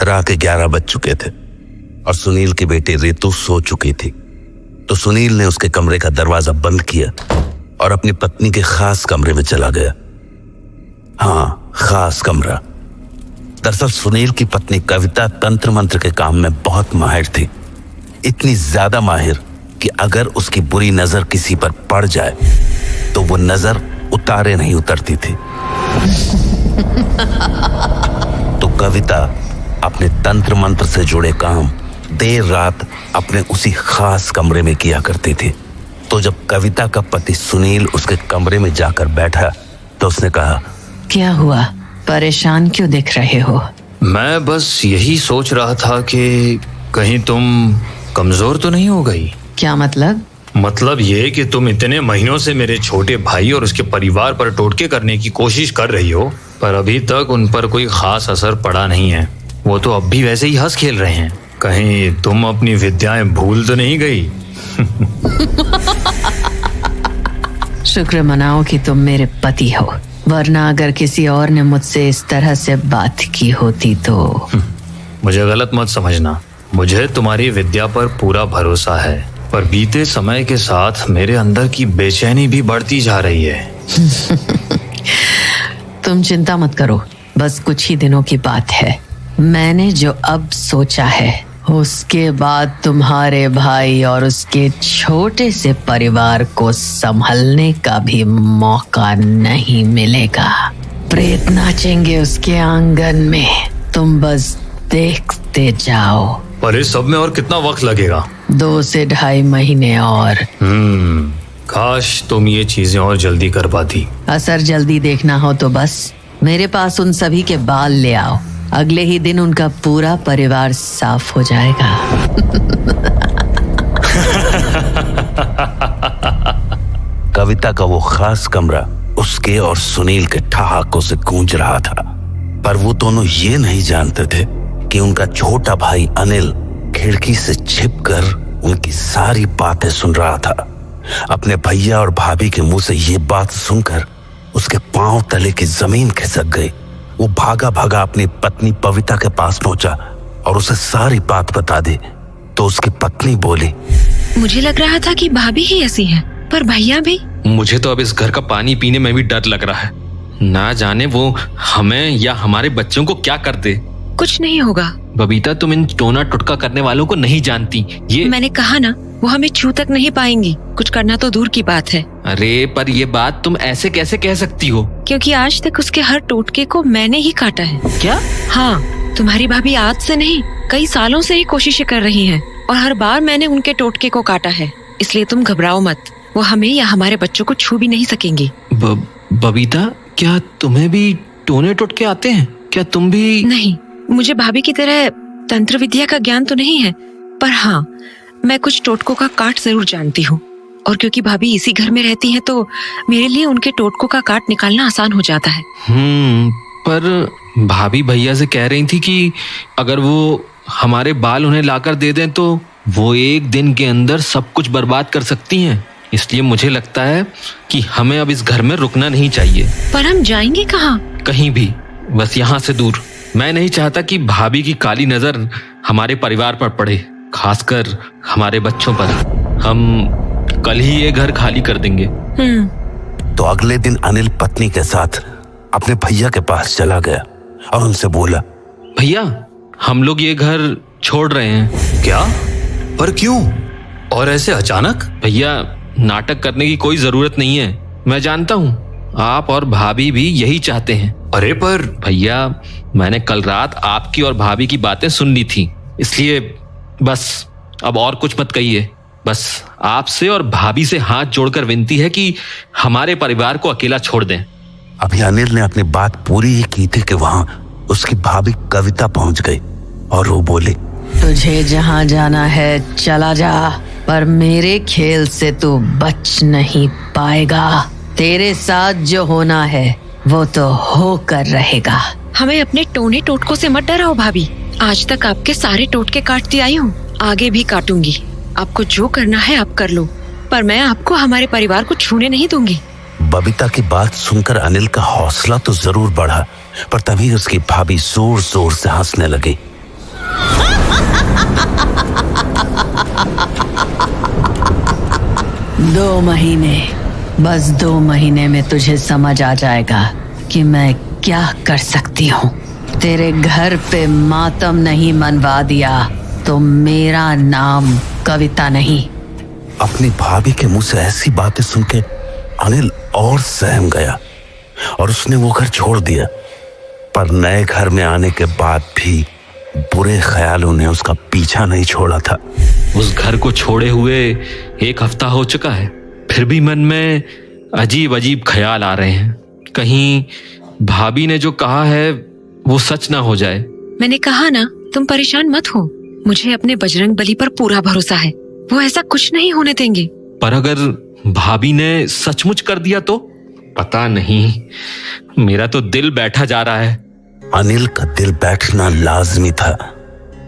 ठुकरा के 11 बज चुके थे और सुनील की बेटी रितु सो चुकी थी। तो सुनील ने उसके कमरे का दरवाजा बंद किया और अपनी पत्नी के खास कमरे में चला गया। हाँ, खास कमरा। दरअसल सुनील की पत्नी कविता तंत्र मंत्र के काम में बहुत माहिर थी। इतनी ज्यादा माहिर कि अगर उसकी बुरी नजर किसी पर पड़ जाए तो वो नजर उतारे नहीं उतरती थी। तो कविता अपने तंत्र मंत्र से जुड़े काम देर रात अपने उसी खास कमरे में किया करती थी। तो जब कविता का पति सुनील उसके कमरे में जाकर बैठा तो उसने कहा, क्या हुआ, परेशान क्यों दिख रहे हो? मैं बस यही सोच रहा था कि कहीं तुम कमजोर तो नहीं हो गई। क्या मतलब? मतलब ये कि तुम इतने महीनों से मेरे छोटे भाई और उसके परिवार पर टोटके करने की कोशिश कर रही हो, पर अभी तक उन पर कोई खास असर पड़ा नहीं है। वो तो अब भी वैसे ही हंस खेल रहे हैं। कहीं तुम अपनी विद्याएं भूल तो नहीं गई? शुक्र मनाओ कि तुम मेरे पति हो, वरना अगर किसी और ने मुझसे इस तरह से बात की होती तो। मुझे गलत मत समझना, मुझे तुम्हारी विद्या पर पूरा भरोसा है, पर बीते समय के साथ मेरे अंदर की बेचैनी भी बढ़ती जा रही है। तुम चिंता मत करो, बस कुछ ही दिनों की बात है। मैंने जो अब सोचा है उसके बाद तुम्हारे भाई और उसके छोटे से परिवार को संभलने का भी मौका नहीं मिलेगा। प्रेत नाचेंगे उसके आंगन में, तुम बस देखते जाओ। पर इस सब में और कितना वक्त लगेगा? 2 से 2.5 महीने और। काश तुम ये चीजें और जल्दी कर पाती। असर जल्दी देखना हो तो बस मेरे पास उन सभी के बाल ले आओ, अगले ही दिन उनका पूरा परिवार साफ हो जाएगा। कविता का वो खास कमरा उसके और सुनील के ठहाकों से गूंज रहा था, पर वो दोनों ये नहीं जानते थे कि उनका छोटा भाई अनिल खिड़की से छिपकर उनकी सारी बातें सुन रहा था। अपने भैया और भाभी के मुंह से ये बात सुनकर उसके पांव तले की जमीन खिसक गई। वो भागा भागा अपनी पत्नी पविता के पास पहुंचा और उसे सारी बात बता दी। तो उसकी पत्नी बोली, मुझे लग रहा था कि भाभी ही ऐसी है, पर भैया भी। मुझे तो अब इस घर का पानी पीने में भी डर लग रहा है। ना जाने वो हमें या हमारे बच्चों को क्या कर दे। कुछ नहीं होगा। बबीता, तुम इन टोना टुटका करने वालों को नहीं जानती। ये मैंने कहा ना, वो हमें छू तक नहीं पाएंगी। कुछ करना तो दूर की बात है। अरे पर ये बात तुम ऐसे कैसे कह सकती हो? क्योंकि आज तक उसके हर टोटके को मैंने ही काटा है। क्या? हाँ, तुम्हारी भाभी आज से नहीं, कई सालों से ही कोशिशें कर रही हैं और हर बार मैंने उनके टोटके को काटा है। इसलिए तुम घबराओ मत, वो हमें या हमारे बच्चों को छू भी नहीं सकेंगी। बबीता, क्या तुम्हें भी टोने टोटके आते हैं? क्या तुम भी? नहीं, मुझे भाभी की तरह तंत्र विद्या का ज्ञान तो नहीं है, पर हाँ, मैं कुछ टोटकों का काट जरूर जानती हूँ। और क्योंकि भाभी इसी घर में रहती हैं, तो मेरे लिए उनके टोटकों का काट निकालना आसान हो जाता है। पर भाभी भैया से कह रही थी कि अगर वो हमारे बाल उन्हें लाकर दे दें तो वो 1 दिन के अंदर सब कुछ बर्बाद कर सकती हैं। इसलिए मुझे लगता है कि हमें अब इस घर में रुकना नहीं चाहिए। पर हम जाएंगे कहाँ? कहीं भी, बस यहाँ से दूर। मैं नहीं चाहता कि भाभी की काली नजर हमारे परिवार पर पड़े, खासकर हमारे बच्चों पर। हम कल ही ये घर खाली कर देंगे। तो अगले दिन अनिल पत्नी के साथ अपने भैया के पास चला गया और उनसे बोला, भैया, हम लोग ये घर छोड़ रहे हैं। क्या? पर क्यों? और ऐसे अचानक? भैया, नाटक करने की कोई जरूरत नहीं है। मैं जानता हूँ आप और भाभी भी यही चाहते हैं। अरे पर भैया, मैंने कल रात आपकी और भाभी की बातें सुन ली थी, इसलिए बस अब और कुछ मत कहिए। बस आपसे और भाभी से हाथ जोड़कर विनती है कि हमारे परिवार को अकेला छोड़ दें। अभी अनिल ने अपनी बात पूरी ही की थी कि वहां उसकी भाभी कविता पहुंच गई और वो बोली, तुझे जहाँ जाना है चला जा, पर मेरे खेल से तू बच नहीं पाएगा। तेरे साथ जो होना है वो तो होकर रहेगा। हमें अपने टोने टोटकों से मत डराओ भाभी। आज तक आपके सारे टोटके काटती आई हूँ, आगे भी काटूंगी। आपको जो करना है आप कर लो, पर मैं आपको हमारे परिवार को छूने नहीं दूंगी। बबीता की बात सुनकर अनिल का हौसला तो जरूर बढ़ा, पर तभी उसकी भाभी जोर जोर से हंसने लगी 2 महीने, बस 2 महीने में तुझे समझ आ जाएगा कि मैं क्या कर सकती हूँ। तेरे घर पे मातम नहीं मनवा दिया तो मेरा नाम कविता नहीं। अपनी भाभी के मुंह से ऐसी बातें सुन के अनिल और सहम गया और उसने वो घर छोड़ दिया। पर नए घर में आने के बाद भी बुरे ख्यालों ने उसका पीछा नहीं छोड़ा था। उस घर को छोड़े हुए 1 हफ्ता हो चुका है, फिर भी मन में अजीब अजीब ख्याल आ रहे हैं। कहीं भाभी ने जो कहा है वो सच ना हो जाए। मैंने कहा ना, तुम परेशान मत हो, मुझे अपने बजरंग बली पर पूरा भरोसा है, वो ऐसा कुछ नहीं होने देंगे। पर अगर भाभी ने सचमुच कर दिया तो? पता नहीं, मेरा तो दिल बैठा जा रहा है। अनिल का दिल बैठना लाजमी था,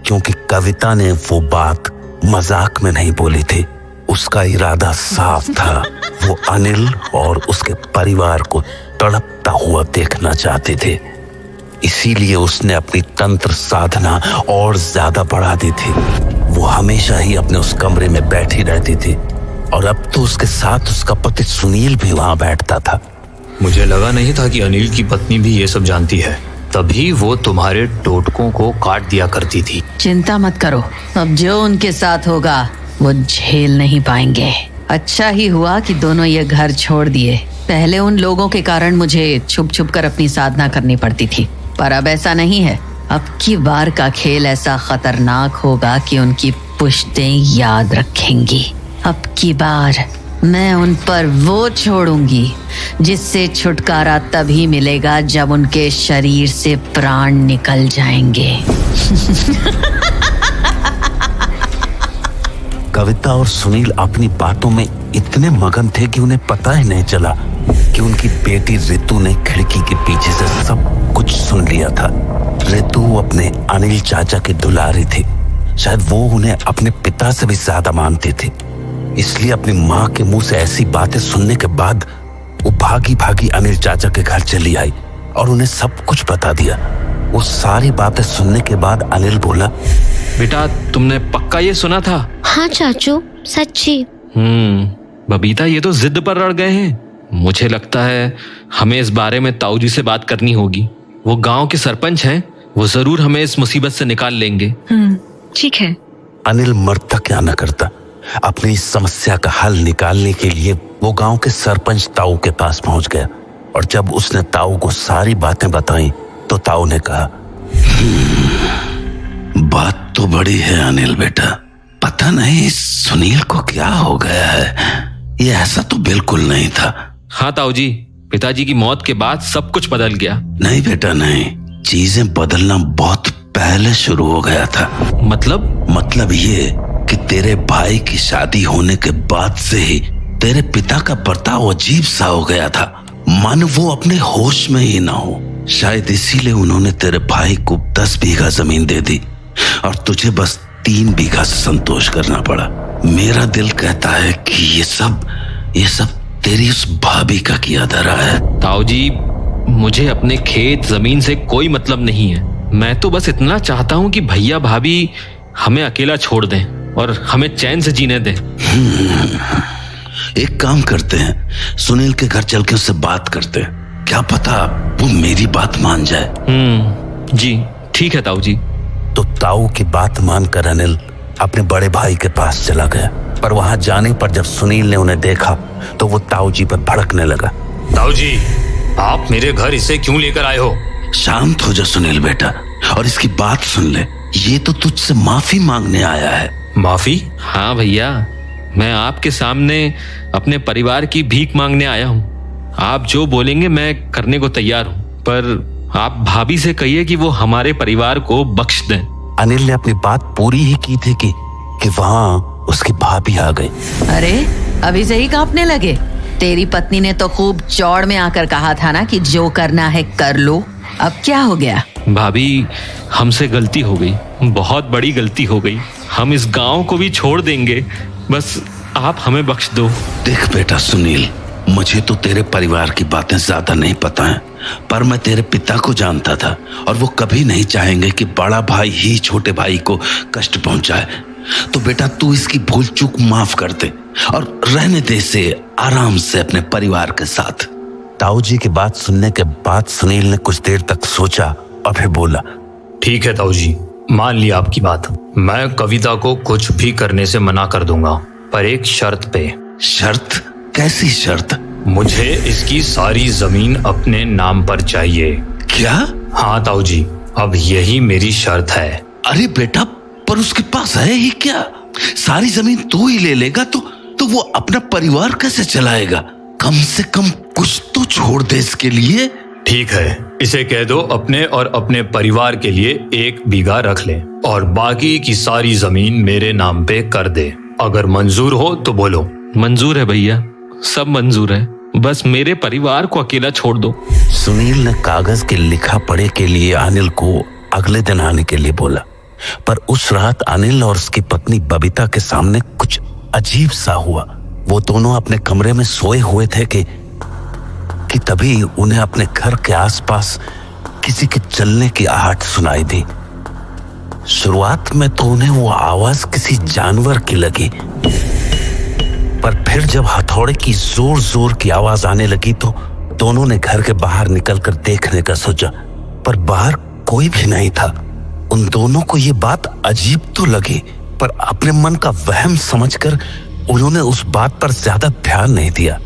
क्योंकि कविता ने वो बात मजाक में नहीं बोली थी। उसका इरादा साफ था, वो अनिल और उसके परिवार को तड़पता हुआ देखना चाहते थे। इसीलिए उसने अपनी तंत्र साधना और ज्यादा बढ़ा दी थी। वो हमेशा ही अपने उस कमरे में बैठी रहती थी और अब तो उसके साथ उसका पति सुनील भी वहां बैठता था। मुझे लगा नहीं था कि अनिल की पत्नी भी ये सब जानती है, तभी वो तुम्हारे टोटकों को काट दिया करती थी। चिंता मत करो, अब जो उनके साथ होगा वो झेल नहीं पाएंगे। अच्छा ही हुआ कि दोनों ये घर छोड़ दिए। पहले उन लोगों के कारण मुझे छुप छुप कर अपनी साधना करनी पड़ती थी, पर अब ऐसा नहीं है। अब की बार का खेल ऐसा खतरनाक होगा कि उनकी पुश्तें याद रखेंगी। अब की बार मैं उन पर वो छोड़ूंगी जिससे छुटकारा तभी मिलेगा जब उनके शरीर से प्राण निकल जाएंगे। कविता और सुनील अपनी बातों में इतने मगन थे कि उन्हें पता ही नहीं चला कि उनकी बेटी रितु ने खिड़की के पीछे से सब कुछ सुन लिया था। रितु अपने अनिल चाचा की दुलारी थी। शायद वो उन्हें अपने पिता से भी ज्यादा मानती थी, इसलिए अपनी माँ के मुंह से ऐसी बातें सुनने के बाद वो भागी भागी अनिल चाचा के घर चली आई और उन्हें सब कुछ बता दिया। वो सारी बातें सुनने के बाद अनिल बोला, बेटा तुमने पक्का ये सुना था? हाँ चाचू, सच्ची। बबीता ये तो जिद पर अड़ गए हैं। मुझे लगता है हमें इस बारे में ताऊ जी से बात करनी होगी। वो गांव के सरपंच हैं, वो जरूर हमें इस मुसीबत से निकाल लेंगे। ठीक है। अनिल मरता क्या न करता, अपनी इस समस्या का हल निकालने के लिए वो गांव के सरपंच ताऊ के पास पहुंच गया और जब उसने ताऊ को सारी बातें बताई तो ताऊ ने कहा, बात तो बड़ी है अनिल बेटा, पता नहीं सुनील को क्या हो गया है। ये ऐसा तो बिल्कुल नहीं था। हाँ ताऊ जी, पिताजी की मौत के बाद सब कुछ बदल गया। नहीं बेटा नहीं, चीजें बदलना बहुत पहले शुरू हो गया था। मतलब ये कि तेरे भाई की शादी होने के बाद से ही तेरे पिता का बर्ताव अजीब सा हो गया था। मन वो अपने होश में ही ना हो। शायद इसीलिए उन्होंने तेरे भाई को 10 बीघा जमीन दे दी और तुझे बस 3 बीघा से संतोष करना पड़ा। मेरा दिल कहता है कि ये सब तेरी उस भाभी का किया धरा है। ताऊ जी, मुझे अपने खेत जमीन से कोई मतलब नहीं है। मैं तो बस इतना चाहता हूँ कि भैया भाभी हमें अकेला छोड़ दें और हमें चैन से जीने दें। एक काम करते हैं, सुनील के घर चल के उससे बात करते हैं, क्या पता वो मेरी बात मान जाए। जी ठीक है ताऊ जी। तो ताऊ की बात मानकर अनिल अपने बड़े भाई के पास चला गया, पर वहां जाने पर जब सुनील ने उन्हें देखा तो वो ताऊ जी पर भड़कने लगा। ताऊ जी, आप मेरे घर इसे क्यों लेकर आए हो? शांत हो जा सुनील बेटा और इसकी बात सुन ले। ये तो तुझसे माफी मांगने आया है। माफी? हाँ भैया, मैं आपके सामने अपने परिवार की भीख मांगने आया हूँ। आप जो बोलेंगे मैं करने को तैयार हूँ, पर आप भाभी से कहिए कि वो हमारे परिवार को बख्श दें। अनिल ने अपनी बात पूरी ही की थी कि वहां उसकी भाभी आ गई। अरे अभी से ही कांपने लगे। तेरी पत्नी ने तो खूब चौड़ में आकर कहा था ना कि जो करना है कर लो। अब क्या हो गया? भाभी, हमसे गलती हो गई, बहुत बड़ी गलती हो गई। हम इस गांव को भी छोड़ देंगे, बस आप हमें बख्श दो। देख बेटा सुनील, मुझे तो तेरे परिवार की बातें ज्यादा नहीं पता हैं, पर मैं तेरे पिता को जानता था और वो कभी नहीं चाहेंगे कि बड़ा भाई ही छोटे भाई को कष्ट पहुंचाए। तो बेटा तू इसकी भूल चूक माफ कर दे और रहने दे इसे आराम से अपने परिवार के साथ। ताऊ जी की बात सुनने के बाद सुनील ने कुछ देर तक सोचा और फिर बोला, ठीक है ताऊ जी, मान लिया आपकी बात। मैं कविता को कुछ भी करने से मना कर दूंगा, पर एक शर्त पे। शर्त? कैसी शर्त? मुझे इसकी सारी जमीन अपने नाम पर चाहिए। क्या? हाँ ताऊ जी, अब यही मेरी शर्त है। अरे बेटा, पर उसके पास है ही क्या? सारी जमीन तू ही ले लेगा तो वो अपना परिवार कैसे चलाएगा? कम से कम कुछ तो छोड़ दे इसके लिए। ठीक है, इसे कह दो अपने और अपने परिवार के लिए 1 बीघा रख ले और बाकी की सारी जमीन मेरे नाम पे कर दे। अगर मंजूर हो तो बोलो। मंजूर है भैया, सब मंजूर है, बस मेरे परिवार को अकेला छोड़ दो। सुनील ने कागज के लिखा पढ़े के लिए अनिल को अगले दिन आने के लिए बोला, पर उस रात अनिल और उसकी पत्नी बबीता के सामने कुछ अजीब सा हुआ। वो दोनों अपने कमरे में सोए हुए थे कि तभी उन्हें अपने घर के आसपास किसी के चलने की आहट सुनाई दी। शुरुआत में तो उन्हें वो आवाज किसी जानवर की लगी, पर फिर जब हथौड़े की जोर जोर की आवाज आने लगी तो दोनों ने घर के बाहर निकलकर देखने का सोचा, पर बाहर कोई भी नहीं था। उन दोनों को ये बात अजीब तो लगी, पर अपने मन का वहम समझकर उन्होंने उस बात पर ज्यादा ध्यान नहीं दिया।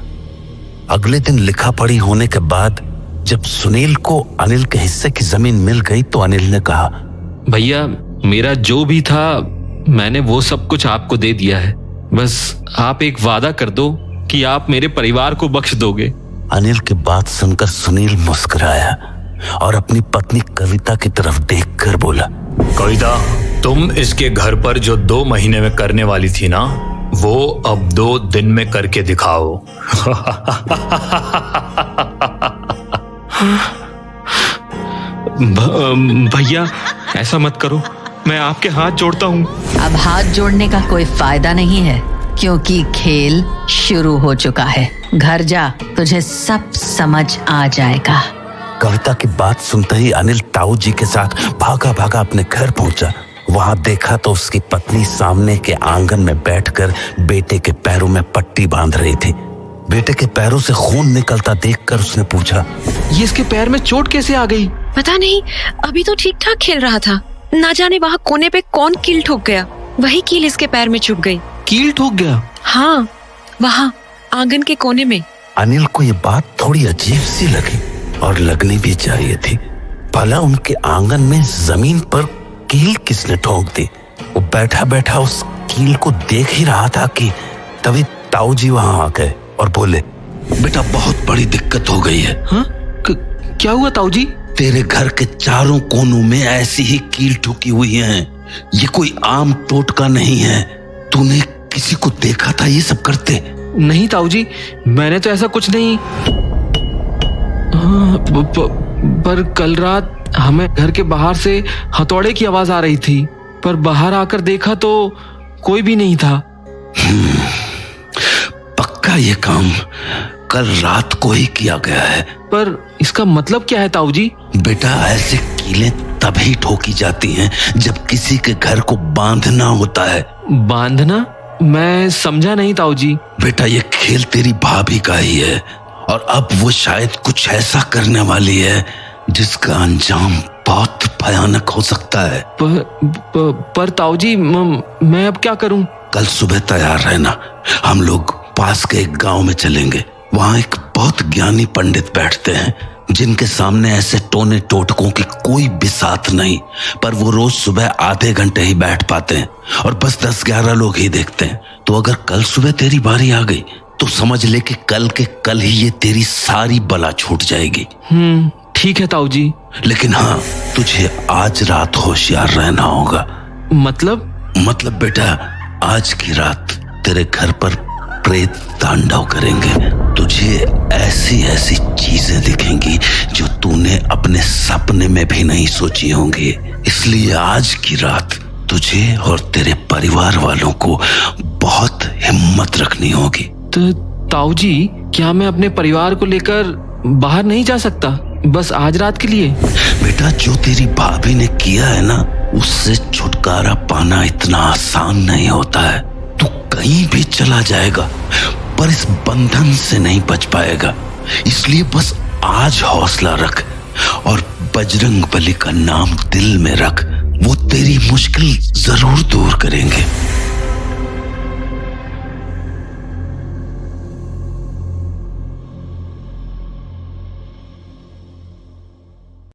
अगले दिन लिखा पढ़ी होने के बाद जब सुनील को अनिल के हिस्से की जमीन मिल गई तो अनिल ने कहा, भैया मेरा जो भी था मैंने वो सब कुछ आपको दे दिया है, बस आप एक वादा कर दो कि आप मेरे परिवार को बख्श दोगे। अनिल की बात सुनकर सुनील मुस्कुराया और अपनी पत्नी कविता की तरफ देखकर बोला, कविता, तुम इसके घर पर जो 2 महीने में करने वाली थी ना, वो अब 2 दिन में करके दिखाओ। भैया ऐसा मत करो, मैं आपके हाथ जोड़ता हूँ। अब हाथ जोड़ने का कोई फायदा नहीं है, क्योंकि खेल शुरू हो चुका है। घर जा, तुझे सब समझ आ जाएगा। कविता की बात सुनते ही अनिल ताऊ जी के साथ भागा भागा अपने घर पहुंचा। वहां देखा तो उसकी पत्नी सामने के आंगन में बैठकर बेटे के पैरों में पट्टी बांध रही थी। बेटे के पैरों से खून निकलता देखकर उसने पूछा, ये इसके पैर में चोट कैसे आ गई? पता नहीं, अभी तो ठीक ठाक खेल रहा था, ना जाने वहाँ कोने पे कौन कील ठोक गया, वही कील इसके पैर में चुभ गई। कील ठोक गया? हाँ, वहाँ आंगन के कोने में। अनिल को ये बात थोड़ी अजीब सी लगी और लगनी भी चाहिए थी। भला उनके आंगन में जमीन पर कील किसने ठोक दी? वो बैठा बैठा उस कील को देख ही रहा था कि तभी ताऊ जी वहां आ गए और बोले, बेटा बहुत बड़ी दिक्कत हो गई है। हाँ? क्या हुआ ताऊ जी? तेरे घर के चारों कोनों में ऐसी ही कील ठोकी हुई है। ये कोई आम टोटका नहीं है। तूने किसी को देखा था ये सब करते? नहीं ताऊ जी, मैंने तो ऐसा कुछ नहीं। पर कल रात हमें घर के बाहर से हथौड़े की आवाज आ रही थी, पर बाहर आकर देखा तो कोई भी नहीं था। पक्का ये काम कल रात को ही किया गया है। पर इसका मतलब क्या है ताऊ जी? बेटा ऐसे कीलें तभी ठोकी जाती हैं जब किसी के घर को बांधना होता है। बांधना? मैं समझा नहीं ताऊ जी। बेटा ये खेल तेरी भाभी का ही है और अब वो शायद कुछ ऐसा करने वाली है जिसका अंजाम बहुत भयानक हो सकता है। पर ताऊ जी मैं अब क्या करूं? कल सुबह तैयार रहना, हम लोग पास के एक गांव में चलेंगे। वहां एक बहुत ज्ञानी पंडित बैठते हैं जिनके सामने ऐसे टोने टोटकों की कोई बिसात नहीं, पर वो रोज सुबह आधे घंटे ही बैठ पाते हैं और बस 10-11 लोग ही देखते हैं। तो अगर कल सुबह तेरी बारी आ गई तो समझ ले कि कल के कल ही ये तेरी सारी बला छूट जाएगी। ठीक है ताऊ जी। लेकिन हाँ, तुझे आज रात होशियार रहना होगा। मतलब बेटा आज की रात तेरे घर पर प्रेत तांडव करेंगे। तुझे ऐसी ऐसी चीजें दिखेंगी जो तूने अपने सपने में भी नहीं सोची होंगी। इसलिए आज की रात तुझे और तेरे परिवार वालों को बहुत हिम्मत रखनी होगी। तो ताऊ जी, क्या मैं अपने परिवार को लेकर बाहर नहीं जा सकता, बस आज रात के लिए? बेटा जो तेरी भाभी ने किया है ना, उससे छुटकारा पाना इतना आसान नहीं होता है। तू कहीं भी चला जाएगा पर इस बंधन से नहीं बच पाएगा। इसलिए बस आज हौसला रख और बजरंग बली का नाम दिल में रख। वो तेरी मुश्किल जरूर दूर करेंगे।